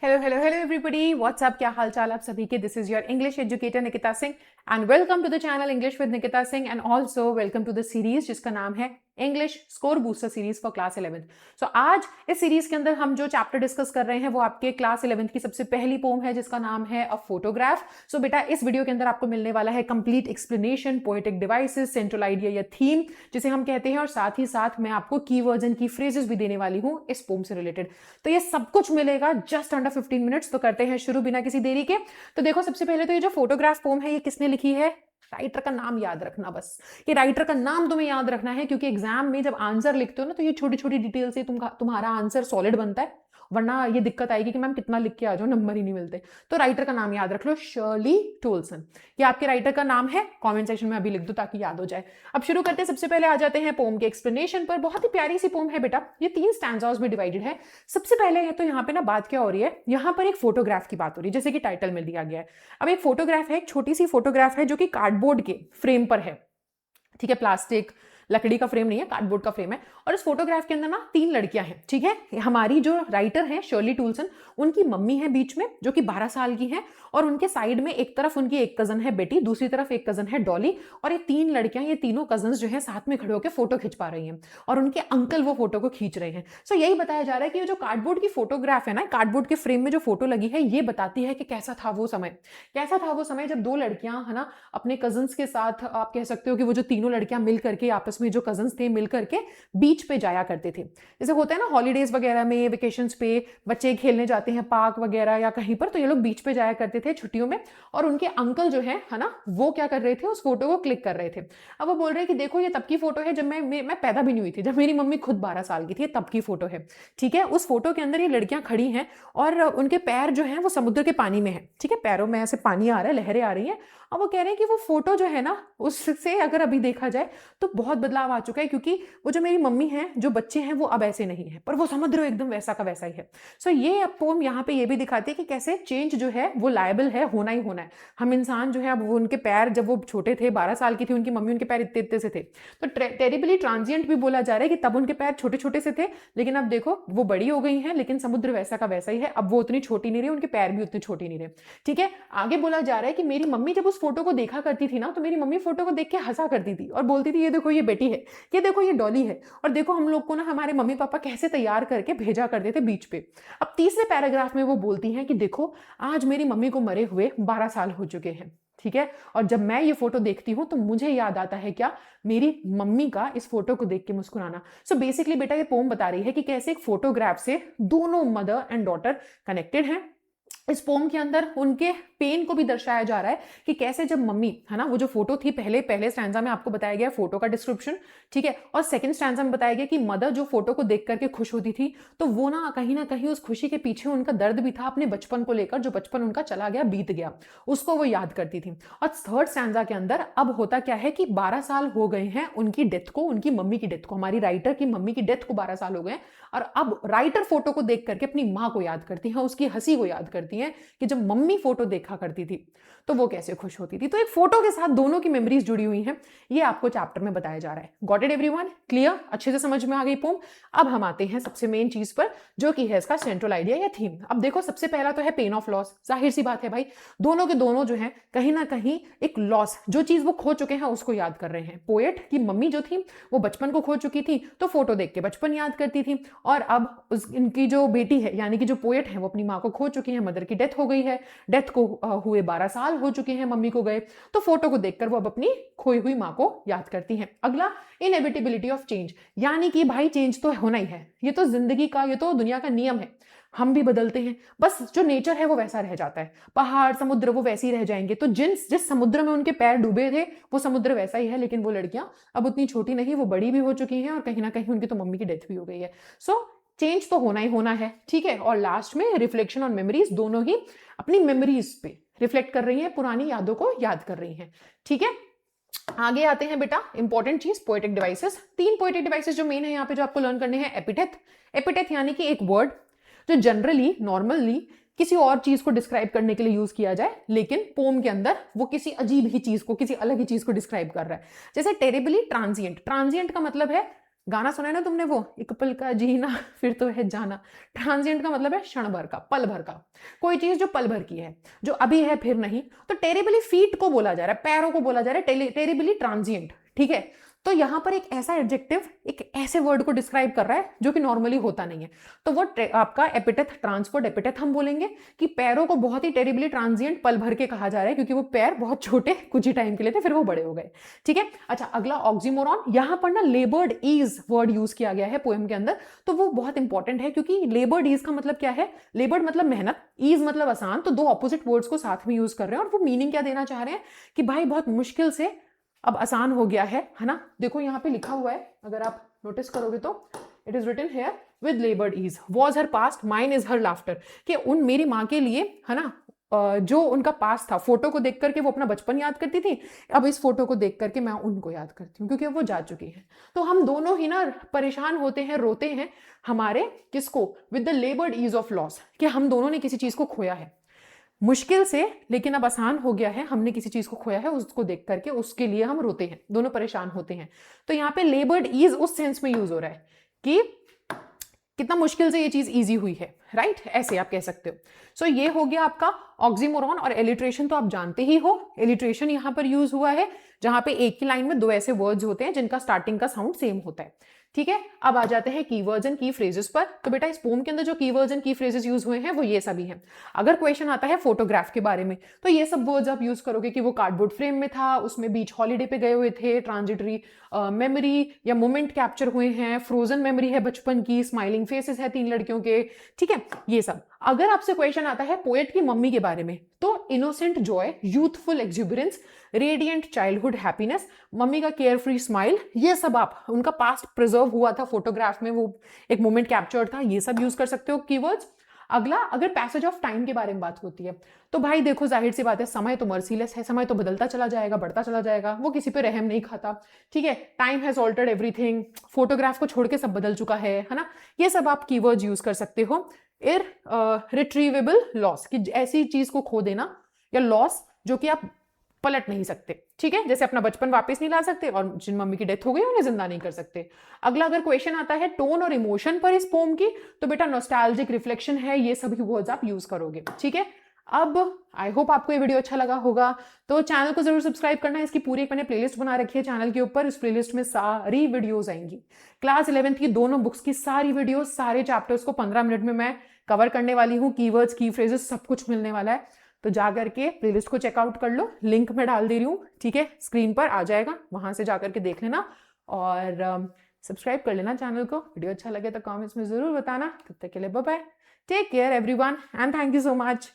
Hello hello hello everybody, what's up, क्या हाल चाल आप सभी के। This is your English educator Nikita Singh and welcome to the channel English with Nikita Singh and also welcome to the series जिसका नाम है English score booster series for class 11th। So आज इस सीरीज के अंदर हम जो चैप्टर डिस्कस कर रहे हैं वो आपके क्लास 11th की सबसे पहली पोम है जिसका नाम है अ फोटोग्राफ। सो बेटा, इस वीडियो के अंदर आपको मिलने वाला है complete explanation, poetic devices, central idea या थीम जिसे हम कहते हैं, और साथ ही साथ मैं आपको कीवर्ड्स एंड की फ्रेजेस भी देने वाली हूं इस पोम से रिलेटेड। तो ये सब कुछ मिलेगा जस्ट अंडर 15 मिनट्स। तो करते हैं शुरू बिना किसी देरी के। तो देखो, सबसे पहले तो ये जो फोटोग्राफ पोम है ये किसने लिखी है, राइटर का नाम याद रखना। बस ये राइटर का नाम तुम्हें याद रखना है, क्योंकि एग्जाम में जब आंसर लिखते हो ना तो ये छोटी छोटी डिटेल से तुम्हारा आंसर सॉलिड बनता है, वरना ये दिक्कत आएगी कि मैम कितना लिख के आ जाओ, नंबर ही नहीं मिलते। तो राइटर का नाम याद रख लो, शर्ली टोल्सन। ये आपके राइटर का नाम है, कमेंट सेक्शन में अभी लिख दो ताकि याद हो जाए। अब शुरू करते हैं। सबसे पहले आ जाते हैं पोम के एक्सप्लेनेशन पर। बहुत ही प्यारी सी पोम है बेटा, ये 3 स्टैंजास में डिवाइडेड है। सबसे पहले है तो यहाँ पे ना बात क्या हो रही है, यहाँ पर एक फोटोग्राफ की बात हो रही है, जैसे कि टाइटल में दिया गया है। अब एक फोटोग्राफ है, एक छोटी सी फोटोग्राफ है जो कि कार्डबोर्ड के फ्रेम पर है। ठीक है, प्लास्टिक लकड़ी का फ्रेम नहीं है, कार्डबोर्ड का फ्रेम है। और इस फोटोग्राफ के अंदर ना 3 लड़कियां हैं। ठीक है, हमारी जो राइटर है शर्ली टूल्सन, उनकी मम्मी है बीच में जो कि 12 साल की है, और उनके साइड में एक तरफ उनकी एक कजन है बेटी, दूसरी तरफ एक कजन है डॉली, और ये 3 लड़कियां, ये तीनों कजन जो है साथ में खड़े होकर फोटो खिंचवा रही हैं, और उनके अंकल वो फोटो को खींच रहे हैं। सो यही बताया जा रहा है कि ये जो कार्डबोर्ड की फोटोग्राफ है ना, कार्डबोर्ड के फ्रेम में जो फोटो लगी है, ये बताती है कि कैसा था वो समय, कैसा था वो समय जब 2 लड़कियां है ना अपने कजन्स के साथ, आप कह सकते हो कि वो जो तीनों लड़कियां मिल करके आपस में, जो कजन्स थे मिल करके बीच पे जाया करते थे। जैसे होता है ना हॉलीडेज वगैरह में, वेकेशंस पे बच्चे खेलने जाते हैं पार्क वगैरह या कहीं पर, तो ये लोग बीच पे जाया करते थे छुट्टियों में। और उनके अंकल जो है ना, वो क्या कर रहे थे, उस फोटो को क्लिक कर रहे थे। अब वो बोल रहे हैं कि देखो ये तब की फोटो है जब मैं पैदा भी नहीं हुई थी, जब मेरी मम्मी खुद 12 साल की थी, तब की फोटो है। ठीक है, उस फोटो के अंदर ये लड़कियां खड़ी हैं और उनके पैर जो है वो समुद्र के पानी में है। ठीक है, पैरों में ऐसे पानी आ रहा है, लहरें आ रही हैं। अब वो कह रहे हैं कि वो फोटो जो है ना, उससे अगर अभी देखा जाए तो बहुत बदलाव आ चुका है, क्योंकि वो जो मेरी मम्मी है, जो बच्चे हैं वो अब ऐसे नहीं है, पर वो समुद्र एकदम वैसा का वैसा ही है। सो ये पोम यहाँ पे ये भी दिखाती है कि कैसे चेंज जो है वो लायबल है, होना ही होना है। हम इंसान जो है, अब उनके पैर जब वो छोटे थे, 12 साल की थी उनकी मम्मी, उनके पैर इतने इतने से थे। तो टेरिबली ट्रांजिएंट भी बोला जा रहा है कि तब उनके पैर छोटे छोटे से थे, लेकिन अब देखो वो बड़ी हो गई हैं, लेकिन समुद्र वैसा का वैसा ही है। अब वो उतनी छोटी नहीं रही, उनके पैर भी उतने छोटे नहीं रहे। ठीक है, आगे बोला जा रहा है कि मेरी मम्मी जब उस फोटो को देखा करती थी ना, तो मेरी मम्मी फोटो को देख के हंसा करती थी और बोलती थी ये देखो ये बेटी है, ये देखो ये डॉली है, और देखो हम लोग को ना हमारे मम्मी पापा कैसे तैयार करके भेजा करते थे बीच पे। अब तीसरे पैराग्राफ में वो बोलती हैं कि देखो आज मेरी मम्मी को मरे हुए 12 साल हो चुके हैं। ठीक है, और जब मैं ये फोटो देखती हूं तो मुझे याद आता है क्या, मेरी मम्मी का इस फोटो को देख के मुस्कुराना। सो बेसिकली बेटा ये पोम बता रही है कि कैसे एक फोटोग्राफ से दोनों मदर एंड डॉटर कनेक्टेड हैं। इस पोम के अंदर उनके पेन को भी दर्शाया जा रहा है कि कैसे जब मम्मी है ना, वो जो फोटो थी, पहले स्टैंजा में आपको बताया गया फोटो का डिस्क्रिप्शन। ठीक है, और सेकंड स्टैंजा में बताया गया कि मदर जो फोटो को देख करके खुश होती थी, तो वो ना कहीं उस खुशी के पीछे उनका दर्द भी था अपने बचपन को लेकर, जो बचपन उनका चला गया, बीत गया, उसको वो याद करती थी। और थर्ड स्टैंजा के अंदर अब होता क्या है कि 12 साल हो गए हैं उनकी डेथ को, उनकी मम्मी की डेथ को, हमारी राइटर की मम्मी की डेथ को 12 साल हो गए, और अब राइटर फोटो को देख करके अपनी माँ को याद करती है, उसकी हंसी को याद करती है कि जब मम्मी फोटो देखा करती थी तो वो कैसे खुश होती थी। तो एक फोटो के साथ दोनों की मेमोरीज जुड़ी हुई हैं, ये आपको चैप्टर में बताया जा रहा है। Got it everyone? क्लियर? अच्छे से समझ में आ गई पोम? अब हम आते हैं सबसे मेन चीज पर, जो कि है इसका सेंट्रल आइडिया या थीम। अब देखो, सबसे पहला तो है पेन ऑफ लॉस। जाहिर सी बात है भाई, दोनों के दोनों जो है कहीं ना कहीं एक लॉस, जो चीज वो खो चुके हैं उसको याद कर रहे हैं। पोएट की मम्मी जो थी वो बचपन को खो चुकी थी, तो फोटो देख के बचपन याद करती थी, और अब इनकी जो बेटी है यानी कि जो पोएट है वो अपनी माँ को खो चुकी है, मदर की डेथ हो गई है, डेथ को हुए 12 साल हो चुके हैं, मम्मी को गए, तो फोटो को देखकर वो अब अपनी खोई हुई माँ को याद करती हैं। अगला, इनएविटेबिलिटी ऑफ चेंज, यानी कि भाई चेंज तो होना ही है, ये तो जिंदगी का, ये तो दुनिया का नियम है, हम भी बदलते हैं, बस जो नेचर है वो वैसा रह जाता है, पहाड़ समुद्र वो वैसे ही रह जाएंगे। तो जिस समुद्र में उनके पैर डूबे थे वो समुद्र वैसा ही है, लेकिन वो लड़कियां अब उतनी छोटी नहीं, वो बड़ी भी हो चुकी हैं, और कहीं ना कहीं उनकी तो मम्मी की डेथ भी हो गई है। सो चेंज तो होना ही होना है। ठीक है, और लास्ट में रिफ्लेक्शन और मेमोरीज, दोनों ही अपनी मेमोरीज पे रिफ्लेक्ट कर रही हैं, पुरानी यादों को याद कर रही हैं। ठीक है, आगे आते हैं बेटा, इंपॉर्टेंट चीज, पोएटिक डिवाइसेस। 3 पोएटिक डिवाइसेस जो मेन है यहाँ पे जो आपको लर्न करने हैं। एपिथेट, एपिथेट यानी कि एक वर्ड जो जनरली नॉर्मली किसी और चीज को डिस्क्राइब करने के लिए यूज किया जाए, लेकिन पोम के अंदर वो किसी अजीब ही चीज को, किसी अलग ही चीज को डिस्क्राइब कर रहा है। जैसे टेरिबली ट्रांजिएंट, ट्रांजिएंट का मतलब है गाना सुना है ना तुमने वो, एक पल का जीना फिर तो है जाना। ट्रांजिएंट का मतलब है क्षण भर का, पल भर का, कोई चीज जो पल भर की है, जो अभी है फिर नहीं। तो टेरिबली फीट को बोला जा रहा है, पैरों को बोला जा रहा है टेरिबली ट्रांजिएंट, ठीक है। तो यहां पर एक ऐसा एडजेक्टिव एक ऐसे वर्ड को डिस्क्राइब कर रहा है जो कि नॉर्मली होता नहीं है। तो वो आपका एपिटेथ, ट्रांसफर्ड एपिटेथ हम बोलेंगे कि पैरों को बहुत ही टेरिबली ट्रांजिएंट, पल भर के कहा जा रहा है, क्योंकि वो पैर बहुत छोटे कुछ ही टाइम के लिए थे, फिर वो बड़े हो गए, ठीक है। अच्छा, अगला ऑक्सीमोरॉन, यहां पर ना लेबर्ड ईज वर्ड यूज किया गया है पोएम के अंदर। तो वो बहुत इंपॉर्टेंट है, क्योंकि लेबर्ड ईज का मतलब क्या है, लेबर्ड मतलब मेहनत, ईज मतलब आसान, तो दो ऑपोजिट वर्ड्स को साथ में यूज कर रहे हैं। और वो मीनिंग क्या देना चाह रहे हैं कि भाई बहुत मुश्किल से अब आसान हो गया है ना। देखो यहाँ पे लिखा हुआ है, अगर आप नोटिस करोगे तो it is written here with laboured ease was her past mine is her laughter, कि उन मेरी माँ के लिए है ना, जो उनका पास था, फोटो को देख करके वो अपना बचपन याद करती थी, अब इस फोटो को देख करके मैं उनको याद करती हूँ, क्योंकि वो जा चुकी है। तो हम दोनों ही ना परेशान होते हैं, रोते हैं हमारे किसको, with the laboured ease of loss, कि हम दोनों ने किसी चीज को खोया है मुश्किल से, लेकिन अब आसान हो गया है, हमने किसी चीज को खोया है, उसको देख करके उसके लिए हम रोते हैं, दोनों परेशान होते हैं। तो यहाँ पे लेबर्ड ईज उस सेंस में यूज हो रहा है कि कितना मुश्किल से ये चीज इजी हुई है, राइट, ऐसे आप कह सकते हो। सो ये हो गया आपका ऑक्सीमोरॉन। और एलिट्रेशन तो आप जानते ही हो, एलिट्रेशन यहां पर यूज हुआ है जहां पे एक ही लाइन में दो ऐसे वर्ड्स होते हैं जिनका स्टार्टिंग का साउंड सेम होता है, ठीक है। अब आ जाते हैं कीवर्ड्स एंड की फ्रेजेस पर। तो बेटा इस पोम के अंदर जो कीवर्ड्स एंड की फ्रेजेस यूज हुए हैं वो ये सभी हैं। अगर क्वेश्चन आता है फोटोग्राफ के बारे में, तो ये सब वर्ड्स आप यूज करोगे कि वो कार्डबोर्ड फ्रेम में था, उसमें बीच हॉलीडे पे गए हुए थे, ट्रांजिटरी मेमोरी या मोमेंट कैप्चर हुए हैं, फ्रोजन मेमोरी है बचपन की, स्माइलिंग फेसेस है 3 लड़कियों के, ठीक है, ये सब। अगर आपसे क्वेश्चन आता है पोएट की मम्मी के बारे में, तो innocent Joy, youthful exuberance, radiant childhood happiness, mummy का केयर फ्री स्माइल, ये सब आप, उनका पास्ट प्रिजर्व हुआ था फोटोग्राफ में, वो एक मोमेंट कैप्चर था, ये सब यूज कर सकते हो कीवर्ड्स। अगला, अगर पैसेज ऑफ टाइम के बारे में बात होती है, तो भाई देखो जाहिर सी बात है, समय तो मर्सीलेस है, समय तो बदलता चला जाएगा, बढ़ता चला जाएगा, वो किसी पे रहम नहीं खाता, ठीक है। Time has altered everything, photograph को छोड़ के सब बदल चुका है ना, ये सब आप कीवर्ड्स यूज कर सकते हो। रिट्रीवेबल लॉस, कि ऐसी चीज को खो देना, या लॉस जो कि आप पलट नहीं सकते, ठीक है, जैसे अपना बचपन वापस नहीं ला सकते, और जिन मम्मी की डेथ हो गई उन्हें जिंदा नहीं कर सकते। अगला, अगर क्वेश्चन आता है टोन और इमोशन पर इस पोम की, तो बेटा नॉस्टैल्जिक, रिफ्लेक्शन है, ये सभी वर्ड्स आप यूज करोगे, ठीक है। अब आई होप आपको ये वीडियो अच्छा लगा होगा, तो चैनल को जरूर सब्सक्राइब करना है। इसकी पूरी एक मैंने प्लेलिस्ट बना रखी है चैनल के ऊपर, इस प्लेलिस्ट में सारी वीडियोस आएंगी, क्लास 11th की दोनों बुक्स की सारी वीडियोस, सारे चैप्टर्स को 15 मिनट में मैं कवर करने वाली हूँ, कीवर्ड्स, की फ्रेजेस, सब कुछ मिलने वाला है। तो जा करके प्लेलिस्ट को चेकआउट कर लो, लिंक मैं डाल दे रही हूँ, ठीक है, स्क्रीन पर आ जाएगा, वहां से जाकर के देख लेना, और सब्सक्राइब कर लेना चैनल को। वीडियो अच्छा लगे तो कमेंट्स में जरूर बताना। तब तक के लिए bye bye, take care everyone, and thank you so much.